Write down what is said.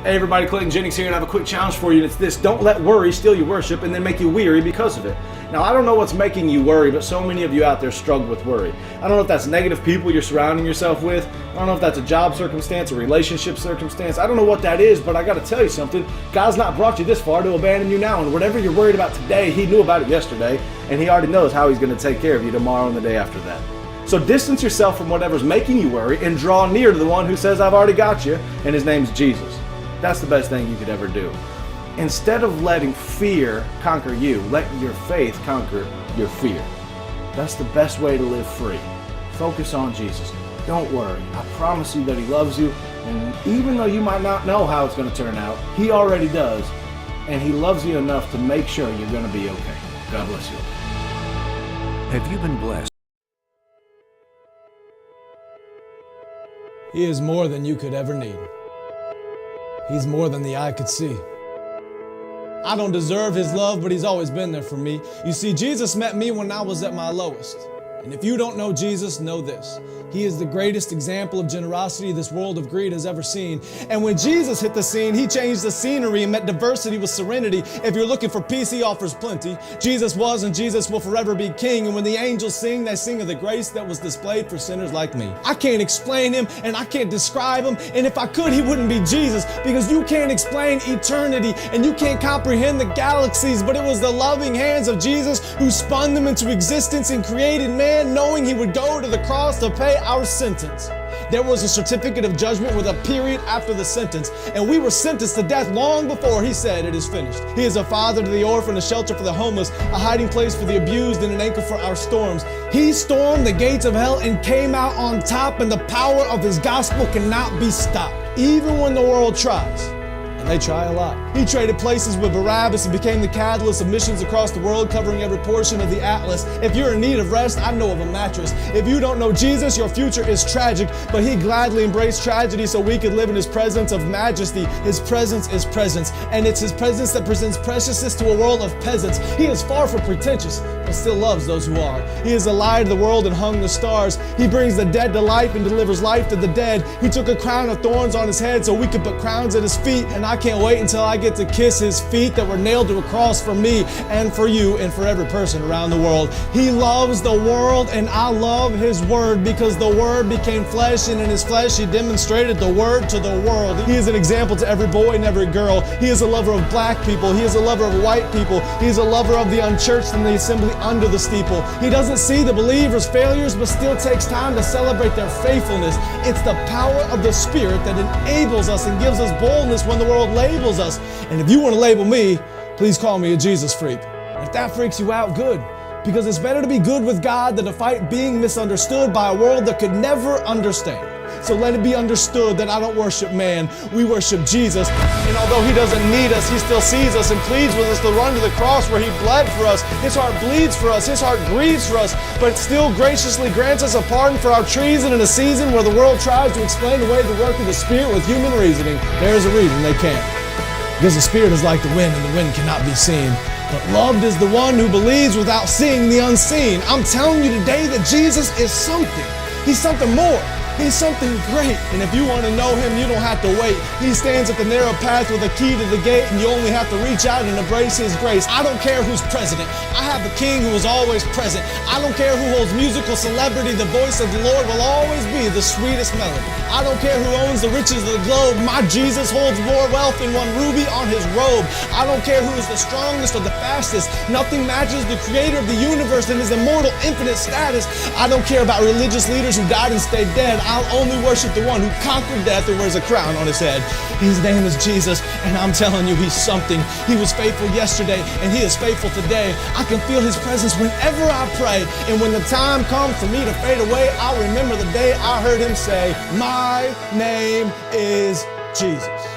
Hey everybody, Clayton Jennings here, and I have a quick challenge for you, and it's this: don't let worry steal your worship and then make you weary because of it. Now, I don't know what's making you worry, but so many of you out there struggle with worry. I don't know if that's negative people you're surrounding yourself with. I don't know if that's a job circumstance, a relationship circumstance. I don't know what that is, but I got to tell you something. God's not brought you this far to abandon you now, and whatever you're worried about today, He knew about it yesterday, and He already knows how He's going to take care of you tomorrow and the day after that. So distance yourself from whatever's making you worry and draw near to the one who says, I've already got you, and His name's Jesus. That's the best thing you could ever do. Instead of letting fear conquer you, let your faith conquer your fear. That's the best way to live free. Focus on Jesus. Don't worry. I promise you that He loves you, and even though you might not know how it's going to turn out, He already does, and He loves you enough to make sure you're going to be okay. God bless you. Have you been blessed? He is more than you could ever need. He's more than the eye could see. I don't deserve His love, but He's always been there for me. You see, Jesus met me when I was at my lowest. And if you don't know Jesus, know this: He is the greatest example of generosity this world of greed has ever seen. And when Jesus hit the scene, He changed the scenery and met diversity with serenity. If you're looking for peace, He offers plenty. Jesus was and Jesus will forever be King. And when the angels sing, they sing of the grace that was displayed for sinners like me. I can't explain Him and I can't describe Him. And if I could, He wouldn't be Jesus, because you can't explain eternity and you can't comprehend the galaxies. But it was the loving hands of Jesus who spun them into existence and created man, knowing He would go to the cross to pay our sentence. There was a certificate of judgment with a period after the sentence, and we were sentenced to death long before He said, it is finished. He is a father to the orphan, a shelter for the homeless, a hiding place for the abused, and an anchor for our storms. He stormed the gates of hell and came out on top, and the power of His gospel cannot be stopped, even when the world tries. They try a lot. He traded places with Barabbas and became the catalyst of missions across the world, covering every portion of the atlas. If you're in need of rest, I know of a mattress. If you don't know Jesus, your future is tragic, but He gladly embraced tragedy so we could live in His presence of majesty. His presence is presence, and it's His presence that presents preciousness to a world of peasants. He is far from pretentious, but still loves those who are. He is the light of the world and hung the stars. He brings the dead to life and delivers life to the dead. He took a crown of thorns on His head so we could put crowns at His feet, and I can't wait until I get to kiss His feet that were nailed to a cross for me and for you and for every person around the world. He loves the world, and I love His word, because the word became flesh, and in His flesh He demonstrated the word to the world. He is an example to every boy and every girl. He is a lover of black people. He is a lover of white people. He is a lover of the unchurched and the assembly under the steeple. He doesn't see the believers' failures, but still takes time to celebrate their faithfulness. It's the power of the Spirit that enables us and gives us boldness when the world labels us. And if you want to label me, please call me a Jesus freak. And if that freaks you out, good. Because it's better to be good with God than to fight being misunderstood by a world that could never understand. So let it be understood that I don't worship man, we worship Jesus. And although He doesn't need us, He still sees us and pleads with us to run to the cross where He bled for us. His heart bleeds for us, His heart grieves for us, but still graciously grants us a pardon for our treason in a season where the world tries to explain away the work of the Spirit with human reasoning. There's a reason they can't. Because the Spirit is like the wind, and the wind cannot be seen. But loved is the one who believes without seeing the unseen. I'm telling you today that Jesus is something. He's something more. He's something great. And if you want to know Him, you don't have to wait. He stands at the narrow path with a key to the gate, and you only have to reach out and embrace His grace. I don't care who's president. I have a King who is always present. I don't care who holds musical celebrity. The voice of the Lord will always be the sweetest melody. I don't care who owns the riches of the globe. My Jesus holds more wealth than one ruby on His robe. I don't care who is the strongest or the fastest. Nothing matches the Creator of the universe and His immortal, infinite status. I don't care about religious leaders who died and stayed dead. I'll only worship the one who conquered death and wears a crown on His head. His name is Jesus, and I'm telling you, He's something. He was faithful yesterday, and He is faithful today. I can feel His presence whenever I pray, and when the time comes for me to fade away, I'll remember the day I heard Him say, my name is Jesus.